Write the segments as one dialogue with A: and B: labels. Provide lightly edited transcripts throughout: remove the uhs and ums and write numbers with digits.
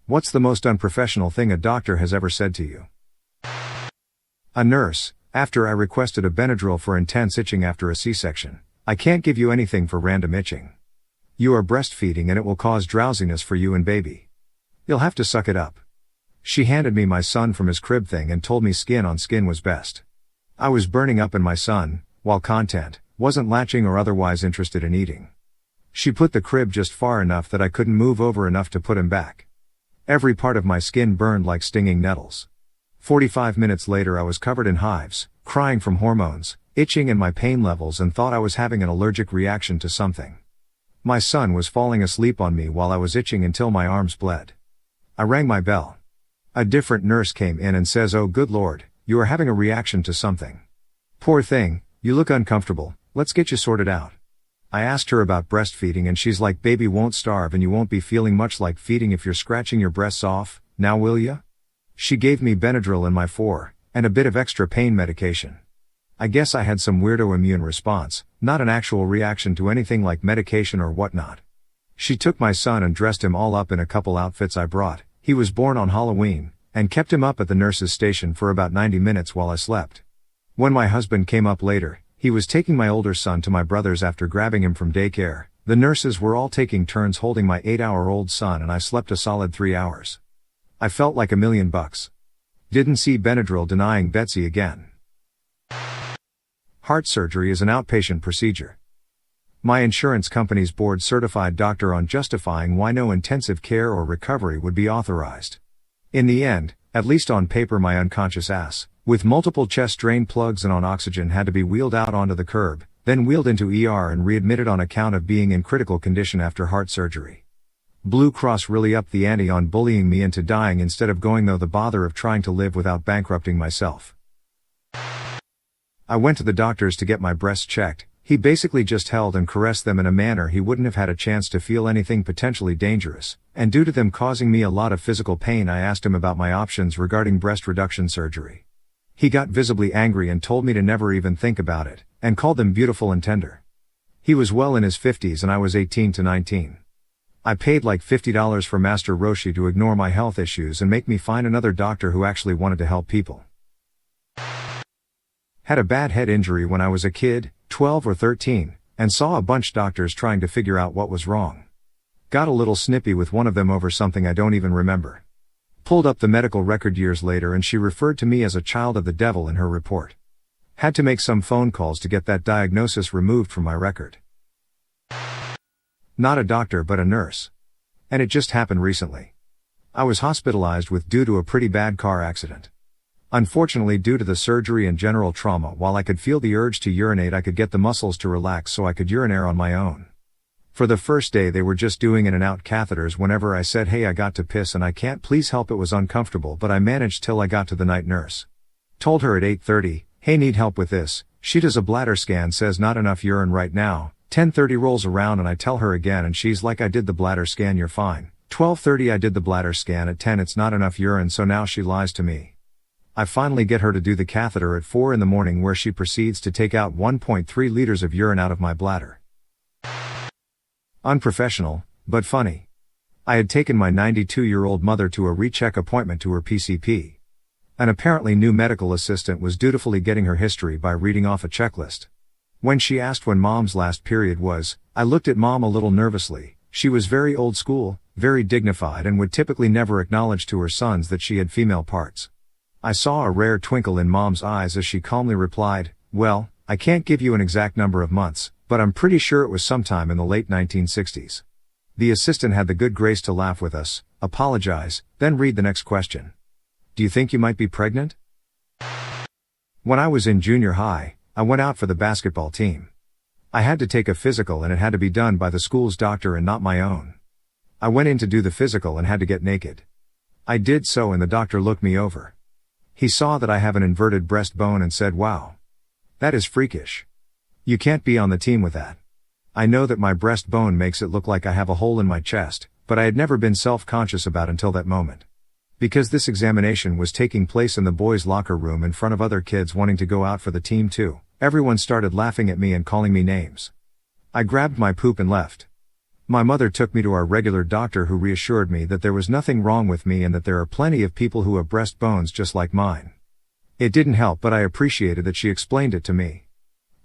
A: What's the most unprofessional thing a doctor has ever said to you? A nurse, after I requested a Benadryl for intense itching after a C-section. I can't give you anything for random itching. You are breastfeeding and it will cause drowsiness for you and baby. You'll have to suck it up. She handed me my son from his crib thing and told me skin on skin was best. I was burning up and my son, while content, wasn't latching or otherwise interested in eating. She put the crib just far enough that I couldn't move over enough to put him back. Every part of my skin burned like stinging nettles. 45 minutes later I was covered in hives, crying from hormones, itching and my pain levels, and thought I was having an allergic reaction to something. My son was falling asleep on me while I was itching until my arms bled. I rang my bell. A different nurse came in and says, "Oh good Lord, you are having a reaction to something. Poor thing, you look uncomfortable, let's get you sorted out." I asked her about breastfeeding and she's like, "Baby won't starve and you won't be feeling much like feeding if you're scratching your breasts off, now will ya?" She gave me Benadryl in my 4, and a bit of extra pain medication. I guess I had some weirdo immune response, not an actual reaction to anything like medication or whatnot. She took my son and dressed him all up in a couple outfits I brought. He was born on Halloween, and kept him up at the nurse's station for about 90 minutes while I slept. When my husband came up later, he was taking my older son to my brother's after grabbing him from daycare. The nurses were all taking turns holding my 8-hour-old son and I slept a solid 3 hours. I felt like $1,000,000. Didn't see Benadryl denying Betsy again. Heart surgery is an outpatient procedure. My insurance company's board-certified doctor on justifying why no intensive care or recovery would be authorized. In the end, at least on paper, my unconscious ass, with multiple chest drain plugs and on oxygen, had to be wheeled out onto the curb, then wheeled into ER and readmitted on account of being in critical condition after heart surgery. Blue Cross really upped the ante on bullying me into dying instead of going through the bother of trying to live without bankrupting myself. I went to the doctors to get my breasts checked. He basically just held and caressed them in a manner he wouldn't have had a chance to feel anything potentially dangerous, and due to them causing me a lot of physical pain, I asked him about my options regarding breast reduction surgery. He got visibly angry and told me to never even think about it, and called them beautiful and tender. He was well in his 50s and I was 18 to 19. I paid like $50 for Master Roshi to ignore my health issues and make me find another doctor who actually wanted to help people. Had a bad head injury when I was a kid, 12 or 13, and saw a bunch of doctors trying to figure out what was wrong. Got a little snippy with one of them over something I don't even remember. Pulled up the medical record years later and she referred to me as a child of the devil in her report. Had to make some phone calls to get that diagnosis removed from my record. Not a doctor but a nurse. And it just happened recently. I was hospitalized due to a pretty bad car accident. Unfortunately, due to the surgery and general trauma, while I could feel the urge to urinate, I could get the muscles to relax so I could urinate on my own. For the first day they were just doing in and out catheters whenever I said, "Hey, I got to piss and I can't, please help." It was uncomfortable, but I managed till I got to the night nurse. Told her at 8:30, "Hey, need help with this." She does a bladder scan, says not enough urine right now. 10:30 rolls around and I tell her again and she's like, "I did the bladder scan, you're fine." 12:30 I did the bladder scan. At 10 it's not enough urine, so now she lies to me. I finally get her to do the catheter at 4 in the morning, where she proceeds to take out 1.3 liters of urine out of my bladder. Unprofessional, but funny. I had taken my 92-year-old mother to a recheck appointment to her PCP. An apparently new medical assistant was dutifully getting her history by reading off a checklist. When she asked when Mom's last period was, I looked at Mom a little nervously. She was very old school, very dignified, and would typically never acknowledge to her sons that she had female parts. I saw a rare twinkle in Mom's eyes as she calmly replied, "Well, I can't give you an exact number of months, but I'm pretty sure it was sometime in the late 1960s. The assistant had the good grace to laugh with us, apologize, then read the next question. "Do you think you might be pregnant?" When I was in junior high, I went out for the basketball team. I had to take a physical and it had to be done by the school's doctor and not my own. I went in to do the physical and had to get naked. I did so and the doctor looked me over. He saw that I have an inverted breastbone and said, "Wow. That is freakish. You can't be on the team with that." I know that my breastbone makes it look like I have a hole in my chest, but I had never been self-conscious about until that moment. Because this examination was taking place in the boys' locker room in front of other kids wanting to go out for the team too, everyone started laughing at me and calling me names. I grabbed my poop and left. My mother took me to our regular doctor who reassured me that there was nothing wrong with me and that there are plenty of people who have breast bones just like mine. It didn't help, but I appreciated that she explained it to me.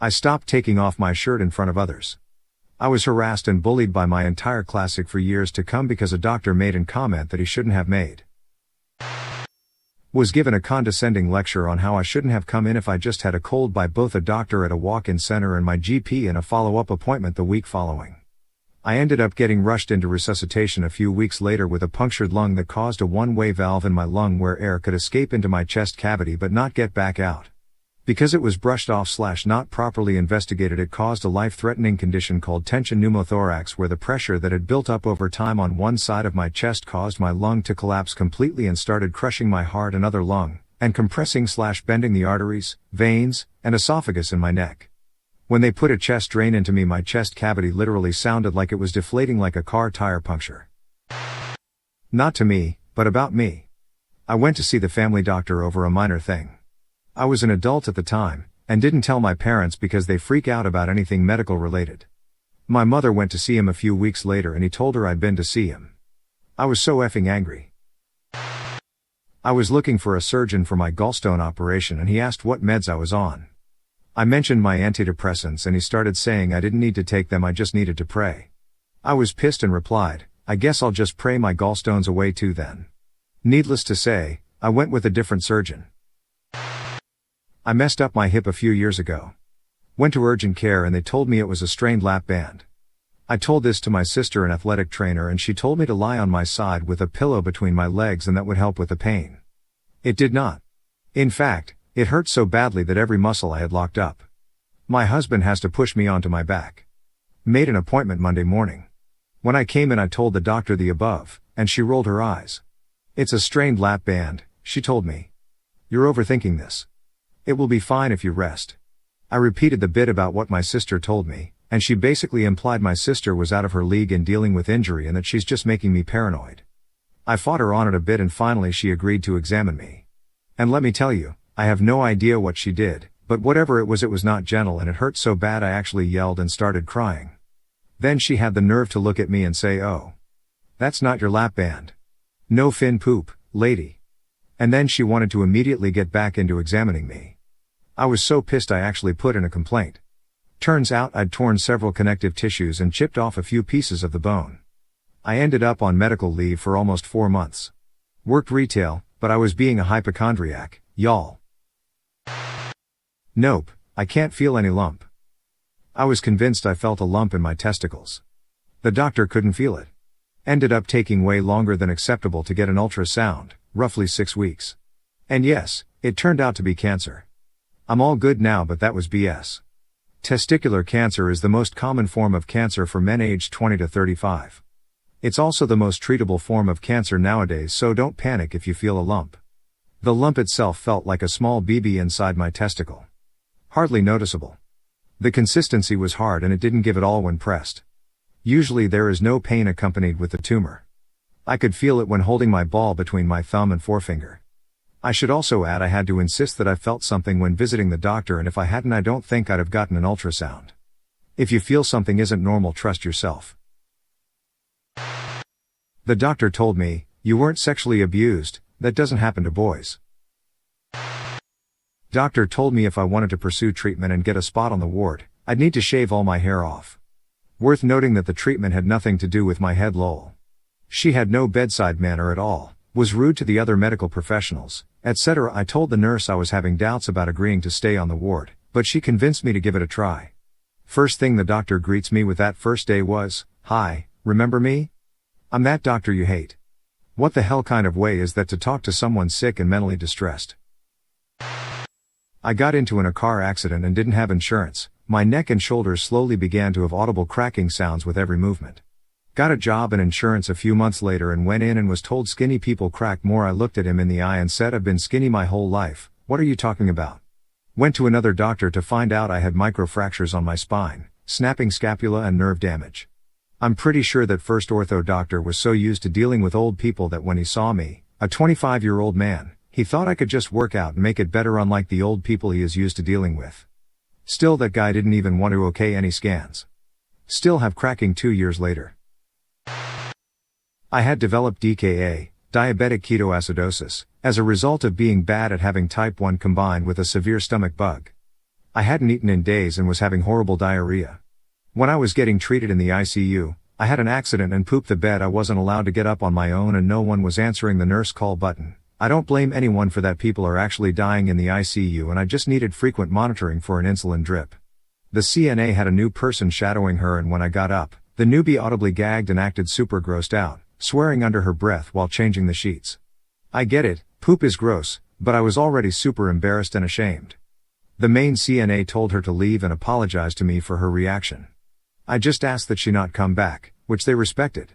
A: I stopped taking off my shirt in front of others. I was harassed and bullied by my entire class for years to come because a doctor made a comment that he shouldn't have made. Was given a condescending lecture on how I shouldn't have come in if I just had a cold by both a doctor at a walk-in center and my GP in a follow-up appointment the week following. I ended up getting rushed into resuscitation a few weeks later with a punctured lung that caused a one-way valve in my lung where air could escape into my chest cavity but not get back out. Because it was brushed off / not properly investigated, it caused a life-threatening condition called tension pneumothorax, where the pressure that had built up over time on one side of my chest caused my lung to collapse completely and started crushing my heart and other lung, and compressing / bending the arteries, veins, and esophagus in my neck. When they put a chest drain into me, my chest cavity literally sounded like it was deflating like a car tire puncture. Not to me, but about me. I went to see the family doctor over a minor thing. I was an adult at the time, and didn't tell my parents because they freak out about anything medical related. My mother went to see him a few weeks later and he told her I'd been to see him. I was so effing angry. I was looking for a surgeon for my gallstone operation and he asked what meds I was on. I mentioned my antidepressants and he started saying I didn't need to take them, I just needed to pray. I was pissed and replied, I guess I'll just pray my gallstones away too then. Needless to say, I went with a different surgeon. I messed up my hip a few years ago. Went to urgent care and they told me it was a strained lap band. I told this to my sister, an athletic trainer, and she told me to lie on my side with a pillow between my legs and that would help with the pain. It did not. In fact, it hurt so badly that every muscle I had locked up. My husband has to push me onto my back. Made an appointment Monday morning. When I came in I told the doctor the above, and she rolled her eyes. It's a strained lap band, she told me. You're overthinking this. It will be fine if you rest. I repeated the bit about what my sister told me, and she basically implied my sister was out of her league in dealing with injury and that she's just making me paranoid. I fought her on it a bit and finally she agreed to examine me. And let me tell you, I have no idea what she did, but whatever it was not gentle and it hurt so bad I actually yelled and started crying. Then she had the nerve to look at me and say, "Oh. That's not your lap band. No fin poop, lady." And then she wanted to immediately get back into examining me. I was so pissed I actually put in a complaint. Turns out I'd torn several connective tissues and chipped off a few pieces of the bone. I ended up on medical leave for almost 4 months. Worked retail, but I was being a hypochondriac, y'all. Nope, I can't feel any lump. I was convinced I felt a lump in my testicles. The doctor couldn't feel it. Ended up taking way longer than acceptable to get an ultrasound, roughly 6 weeks. And yes, it turned out to be cancer. I'm all good now, but that was BS. Testicular cancer is the most common form of cancer for men aged 20 to 35. It's also the most treatable form of cancer nowadays, so don't panic if you feel a lump. The lump itself felt like a small BB inside my testicle. Hardly noticeable. The consistency was hard and it didn't give at all when pressed. Usually there is no pain accompanied with the tumor. I could feel it when holding my ball between my thumb and forefinger. I should also add I had to insist that I felt something when visiting the doctor, and if I hadn't I don't think I'd have gotten an ultrasound. If you feel something isn't normal, trust yourself. The doctor told me, "You weren't sexually abused, that doesn't happen to boys." Doctor told me if I wanted to pursue treatment and get a spot on the ward, I'd need to shave all my hair off. Worth noting that the treatment had nothing to do with my head, lol. She had no bedside manner at all, was rude to the other medical professionals, etc. I told the nurse I was having doubts about agreeing to stay on the ward, but she convinced me to give it a try. First thing the doctor greets me with that first day was, "Hi, remember me? I'm that doctor you hate." What the hell kind of way is that to talk to someone sick and mentally distressed? I got into a car accident and didn't have insurance. My neck and shoulders slowly began to have audible cracking sounds with every movement. Got a job in insurance a few months later and went in and was told skinny people crack more. I looked at him in the eye and said, "I've been skinny my whole life, what are you talking about?" Went to another doctor to find out I had microfractures on my spine, snapping scapula and nerve damage. I'm pretty sure that first ortho doctor was so used to dealing with old people that when he saw me, a 25-year-old man, he thought I could just work out and make it better, unlike the old people he is used to dealing with. Still, that guy didn't even want to okay any scans. Still have cracking 2 years later. I had developed DKA, diabetic ketoacidosis, as a result of being bad at having type 1 combined with a severe stomach bug. I hadn't eaten in days and was having horrible diarrhea. When I was getting treated in the ICU, I had an accident and pooped the bed. I wasn't allowed to get up on my own and no one was answering the nurse call button. I don't blame anyone for that. People are actually dying in the ICU and I just needed frequent monitoring for an insulin drip. The CNA had a new person shadowing her and when I got up, the newbie audibly gagged and acted super grossed out, swearing under her breath while changing the sheets. I get it, poop is gross, but I was already super embarrassed and ashamed. The main CNA told her to leave and apologized to me for her reaction. I just asked that she not come back, which they respected.